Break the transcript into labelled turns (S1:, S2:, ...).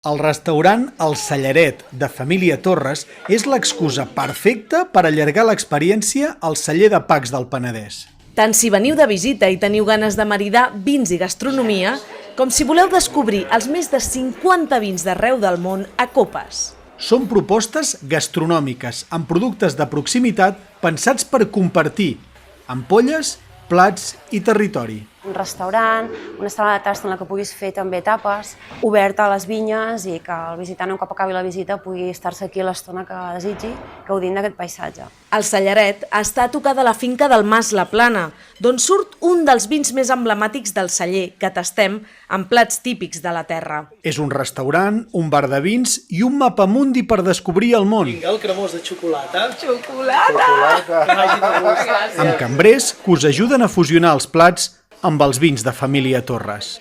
S1: El restaurant El Cellaret, de família Torres, és l'excusa perfecta per allargar l'experiència al celler de Pacs del Penedès.
S2: Tant si veniu de visita i teniu ganes de maridar vins i gastronomia, com si voleu descobrir els més de 50 vins d'arreu del món a copes.
S1: Són propostes gastronòmiques, amb productes de proximitat pensats per compartir ampolles, plats i territori.
S3: Un restaurant, una sala de tast en la que puguis fer també tapes, oberta a les vinyes i que el visitant, un cop acabi la visita, pugui estar-se aquí l'estona que desitgi, gaudint d'aquest paisatge.
S2: El Cellaret està a tocar de la finca del Mas La Plana, d'on surt un dels vins més emblemàtics del celler, que tastem amb plats típics de la terra.
S1: És un restaurant, un bar de vins i un mapamundi per descobrir el món.
S4: Vinga, el cremós de xocolata.
S2: Xocolata!
S4: Que vagi de gust.
S1: Amb cambrers que us ajuden a fusionar els plats amb els vins de família Torres.